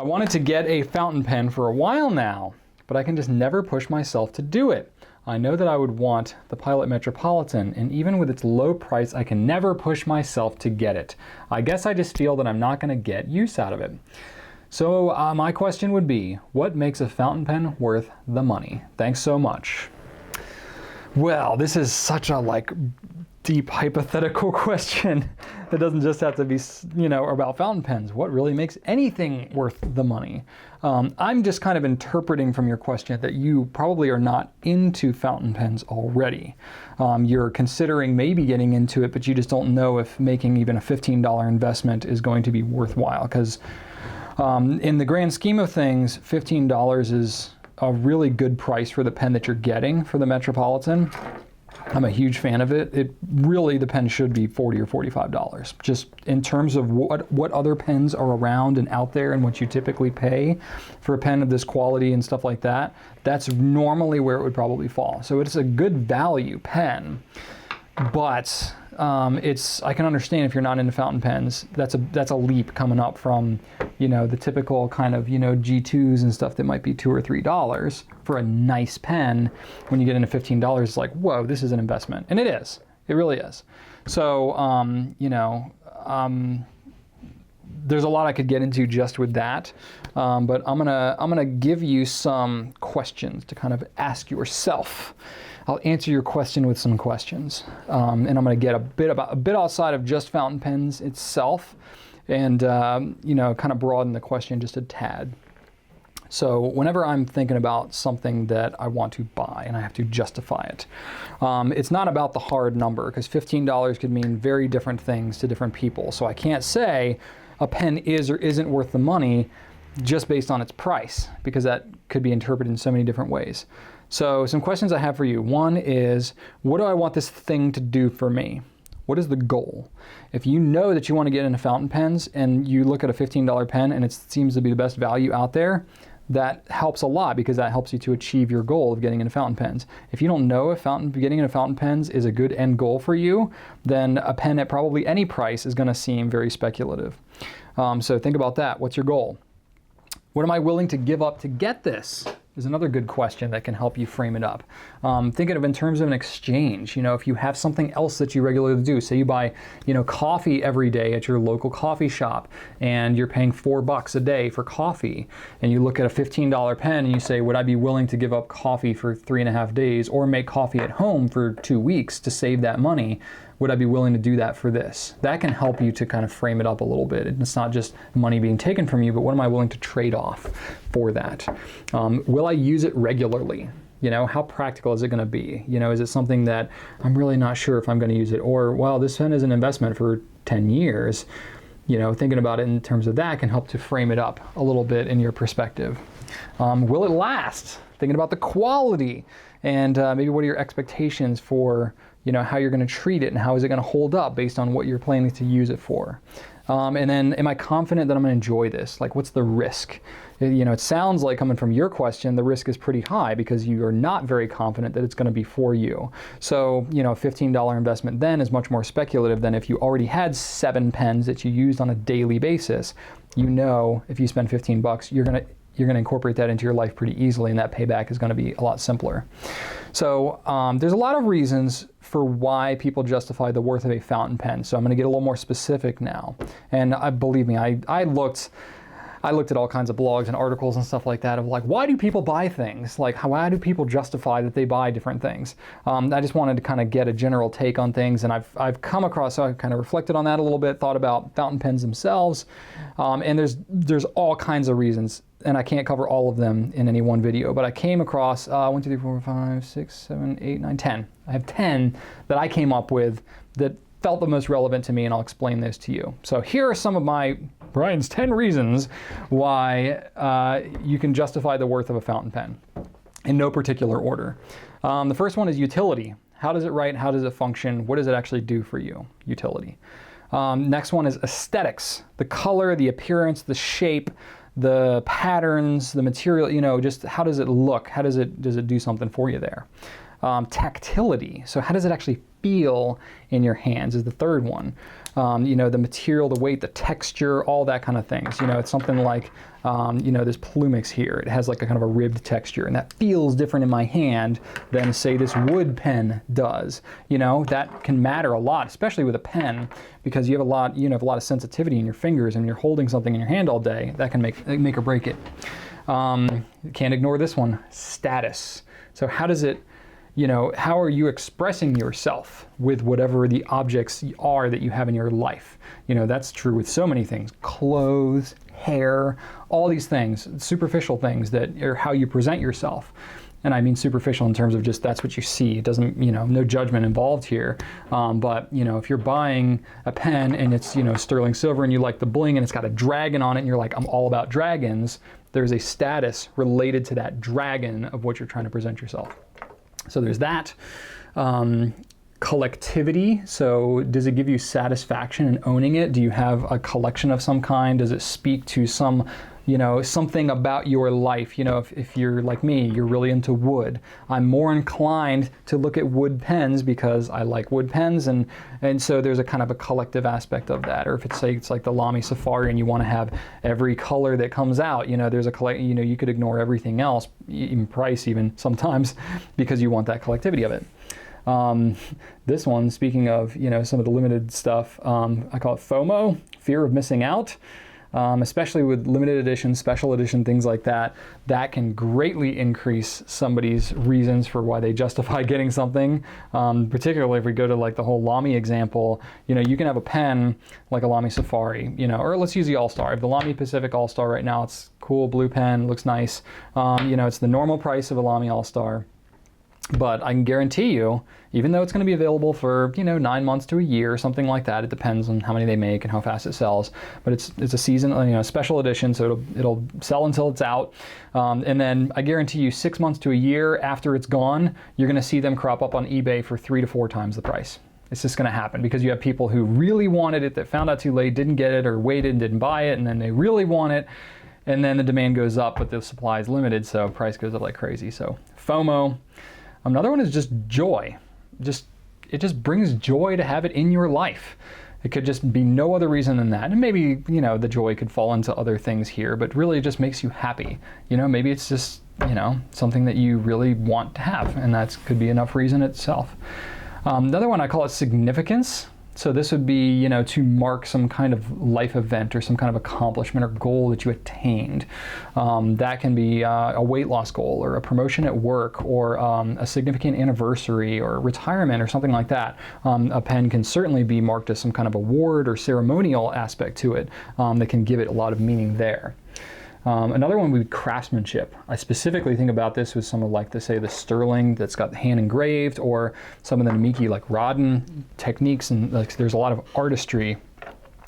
I wanted to get a fountain pen for a while now, but I can just never push myself to do it. I know that I would want the Pilot Metropolitan, and even with its low price, I can never push myself to get it. I guess I just feel that I'm not going to get use out of it. So my question would be, what makes a fountain pen worth the money? Thanks so much. Well, this is such a deep hypothetical question that doesn't just have to be, about fountain pens. What really makes anything worth the money? I'm just kind of interpreting from your question that you probably are not into fountain pens already. You're considering maybe getting into it, but you just don't know if making even a $15 investment is going to be worthwhile. Because in the grand scheme of things, $15 is a really good price for the pen that you're getting for the Metropolitan. I'm a huge fan of it. The pen should be $40 or $45. Just in terms of what other pens are around and out there and what you typically pay for a pen of this quality and stuff like that, that's normally where it would probably fall. So it's a good value pen, but I can understand if you're not into fountain pens, that's a leap coming up from, the typical kind of, G2s and stuff that might be $2 or $3 for a nice pen. When you get into $15, it's like, whoa, this is an investment. And it is. It really is. So, there's a lot I could get into just with that, but I'm gonna give you some questions to kind of ask yourself. I'll answer your question with some questions, and I'm gonna get a bit outside of just fountain pens itself, and kind of broaden the question just a tad. So whenever I'm thinking about something that I want to buy and I have to justify it, it's not about the hard number, because $15 could mean very different things to different people. So I can't say a pen is or isn't worth the money just based on its price, because that could be interpreted in so many different ways. So some questions I have for you. One is, what do I want this thing to do for me? What is the goal? If you know that you want to get into fountain pens and you look at a $15 pen and it seems to be the best value out there, that helps a lot, because that helps you to achieve your goal of getting into fountain pens. If you don't know if getting into fountain pens is a good end goal for you, then a pen at probably any price is going to seem very speculative. So think about that. What's your goal? What am I willing to give up to get this? Is another good question that can help you frame it up. Think of it in terms of an exchange. If you have something else that you regularly do, say you buy, coffee every day at your local coffee shop, and you're paying $4 a day for coffee, and you look at a $15 pen and you say, would I be willing to give up coffee for 3.5 days, or make coffee at home for 2 weeks to save that money? Would I be willing to do that for this? That can help you to kind of frame it up a little bit. It's not just money being taken from you, but what am I willing to trade off for that? Will I use it regularly? How practical is it going to be? Is it something that I'm really not sure if I'm going to use it? Or, well, this pen is an investment for 10 years. Thinking about it in terms of that can help to frame it up a little bit in your perspective. Will it last? Thinking about the quality, and maybe what are your expectations for how you're going to treat it, and how is it going to hold up based on what you're planning to use it for. And then, am I confident that I'm going to enjoy this? What's the risk? It sounds like, coming from your question, the risk is pretty high because you are not very confident that it's going to be for you. So, a $15 investment then is much more speculative than if you already had 7 pens that you used on a daily basis. If you spend $15, you're going to incorporate that into your life pretty easily, and that payback is going to be a lot simpler. So there's a lot of reasons for why people justify the worth of a fountain pen. So I'm going to get a little more specific now. And believe me, I looked at all kinds of blogs and articles and stuff like that of why do people buy things? Why do people justify that they buy different things? I just wanted to kind of get a general take on things, and I've come across, so I've kind of reflected on that a little bit, thought about fountain pens themselves, and there's all kinds of reasons, and I can't cover all of them in any one video, but I came across 1, 2, 3, 4, 5, 6, 7, 8, 9, 10. I have 10 that I came up with that felt the most relevant to me, and I'll explain this to you. So here are some of Brian's 10 reasons why you can justify the worth of a fountain pen, in no particular order. The first one is utility. How does it write? How does it function? What does it actually do for you? Utility. Next one is aesthetics. The color, the appearance, the shape, the patterns, the material, just how does it look? How does it do something for you there? Tactility. So how does it actually feel in your hands is the third one. The material, the weight, the texture, all that kind of things. It's something like, this Plumix here. It has like a kind of a ribbed texture, and that feels different in my hand than, say, this wood pen does. That can matter a lot, especially with a pen, because you have a lot of sensitivity in your fingers, and you're holding something in your hand all day. That can make or break it. Can't ignore this one, status. So how does it, how are you expressing yourself with whatever the objects are that you have in your life? That's true with so many things, clothes, hair, all these things, superficial things that are how you present yourself. And I mean superficial in terms of just that's what you see. It doesn't, no judgment involved here. But, if you're buying a pen and it's, sterling silver and you like the bling and it's got a dragon on it and you're like, I'm all about dragons, there's a status related to that dragon of what you're trying to present yourself. So there's that. Collectivity. So does it give you satisfaction in owning it? Do you have a collection of some kind? Does it speak to some, something about your life? If you're like me, you're really into wood. I'm more inclined to look at wood pens because I like wood pens, and so there's a kind of a collective aspect of that. Or if it's like the Lamy Safari and you want to have every color that comes out, there's a you could ignore everything else, even price even sometimes, because you want that collectivity of it. This one, speaking of, some of the limited stuff, I call it FOMO, fear of missing out, especially with limited edition, special edition, things like that. That can greatly increase somebody's reasons for why they justify getting something. Particularly if we go to like the whole Lamy example, you can have a pen like a Lamy Safari, or let's use the All-Star. I have the Lamy Pacific All-Star right now. It's cool, blue pen, looks nice. It's the normal price of a Lamy All-Star. But I can guarantee you, even though it's going to be available for 9 months to a year or something like that, it depends on how many they make and how fast it sells. But it's a season, special edition, so it'll sell until it's out. And then I guarantee you, 6 months to a year after it's gone, you're going to see them crop up on eBay for 3 to 4 times the price. It's just going to happen because you have people who really wanted it that found out too late, didn't get it, or waited and didn't buy it, and then they really want it. And then the demand goes up, but the supply is limited, so price goes up like crazy. So FOMO. Another one is just joy. It just brings joy to have it in your life. It could just be no other reason than that. And maybe, the joy could fall into other things here, but really it just makes you happy. Maybe it's just, something that you really want to have, and that could be enough reason itself. Another one, I call it significance. So this would be, to mark some kind of life event or some kind of accomplishment or goal that you attained. That can be a weight loss goal or a promotion at work or a significant anniversary or retirement or something like that. A pen can certainly be marked as some kind of award or ceremonial aspect to it that can give it a lot of meaning there. Another one would be craftsmanship. I specifically think about this with some of the sterling that's got hand engraved, or some of the Namiki like Rodin techniques, and there's a lot of artistry.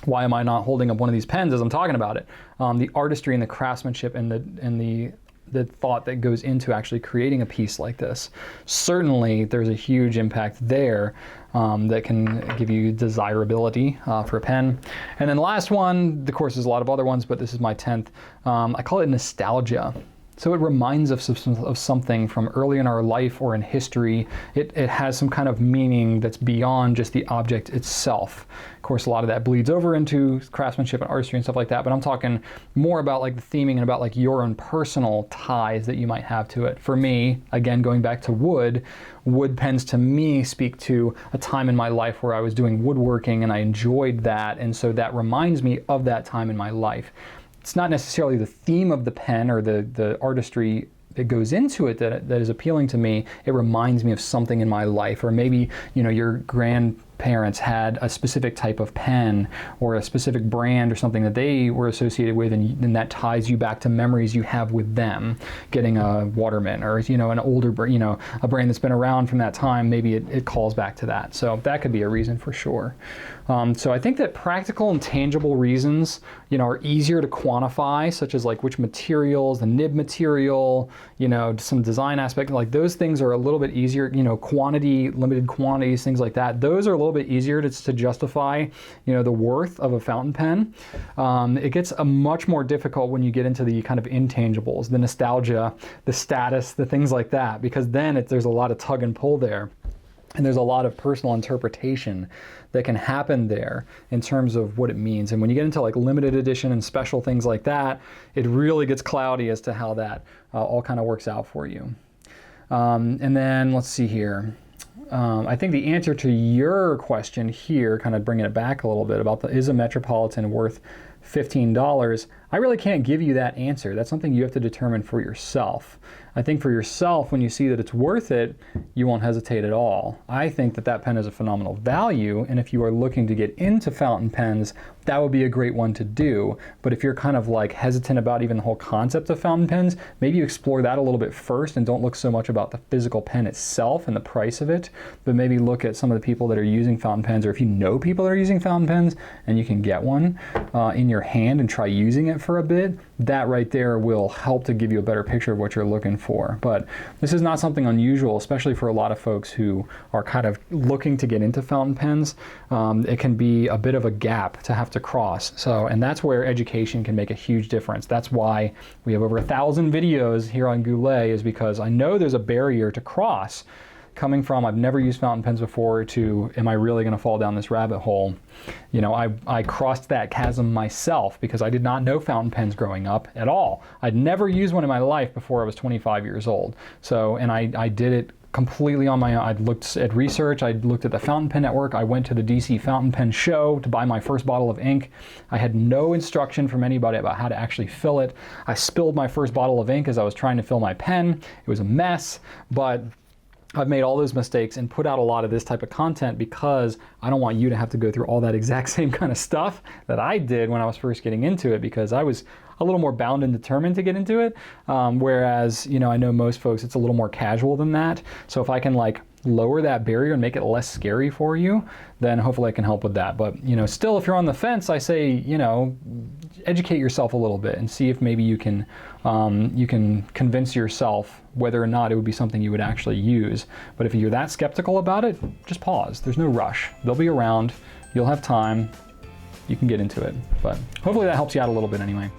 Why am I not holding up one of these pens as I'm talking about it? The artistry and the craftsmanship and the thought that goes into actually creating a piece like this. Certainly there's a huge impact there that can give you desirability for a pen. And then the last one, of course, there's a lot of other ones, but this is my 10th. I call it nostalgia. So it reminds us of something from early in our life or in history. It has some kind of meaning that's beyond just the object itself. Of course, a lot of that bleeds over into craftsmanship and artistry and stuff like that, but I'm talking more about the theming and about your own personal ties that you might have to it. For me, again, going back to wood pens to me speak to a time in my life where I was doing woodworking and I enjoyed that, and so that reminds me of that time in my life. It's not necessarily the theme of the pen or the artistry that goes into it that is appealing to me. It reminds me of something in my life, or maybe your grandparents had a specific type of pen or a specific brand or something that they were associated with, and that ties you back to memories you have with them. Getting a Waterman or an older a brand that's been around from that time, maybe it calls back to that. So that could be a reason for sure. So I think that practical and tangible reasons, are easier to quantify, such as which materials, the nib material, some design aspect, those things are a little bit easier, quantity, limited quantities, things like that. Those are a little bit easier to justify, the worth of a fountain pen. It gets much more difficult when you get into the kind of intangibles, the nostalgia, the status, the things like that, because then there's a lot of tug and pull there. And there's a lot of personal interpretation that can happen there in terms of what it means. And when you get into like limited edition and special things like that, it really gets cloudy as to how that all kind of works out for you. And then let's see here. I think the answer to your question here, kind of bringing it back a little bit about is a Metropolitan worth $15? I really can't give you that answer. That's something you have to determine for yourself. I think for yourself, when you see that it's worth it, you won't hesitate at all. I think that that pen is a phenomenal value, and if you are looking to get into fountain pens, that would be a great one to do. But if you're kind of like hesitant about even the whole concept of fountain pens, maybe you explore that a little bit first and don't look so much about the physical pen itself and the price of it, but maybe look at some of the people that are using fountain pens, or if you know people that are using fountain pens and you can get one in your hand and try using it for a bit, that right there will help to give you a better picture of what you're looking for. But this is not something unusual, especially for a lot of folks who are kind of looking to get into fountain pens. It can be a bit of a gap to have to cross. So, and that's where education can make a huge difference. That's why we have over 1,000 videos here on Goulet, is because I know there's a barrier to cross, coming from I've never used fountain pens before to am I really going to fall down this rabbit hole? You know, I crossed that chasm myself because I did not know fountain pens growing up at all. I'd never used one in my life before I was 25 years old. So, and I did it completely on my own. I looked at research, I looked at the Fountain Pen Network, I went to the DC Fountain Pen Show to buy my first bottle of ink. I had no instruction from anybody about how to actually fill it. I spilled my first bottle of ink as I was trying to fill my pen. It was a mess, but I've made all those mistakes and put out a lot of this type of content because I don't want you to have to go through all that exact same kind of stuff that I did when I was first getting into it, because I was a little more bound and determined to get into it. Whereas, you know, I know most folks, it's a little more casual than that. So if I can like lower that barrier and make it less scary for you, then hopefully I can help with that. But, you know, still, if you're on the fence, I say, you know, educate yourself a little bit and see if maybe you can convince yourself whether or not it would be something you would actually use. But if you're that skeptical about it, just pause. There's no rush. They'll be around. You'll have time. You can get into it. But hopefully that helps you out a little bit anyway.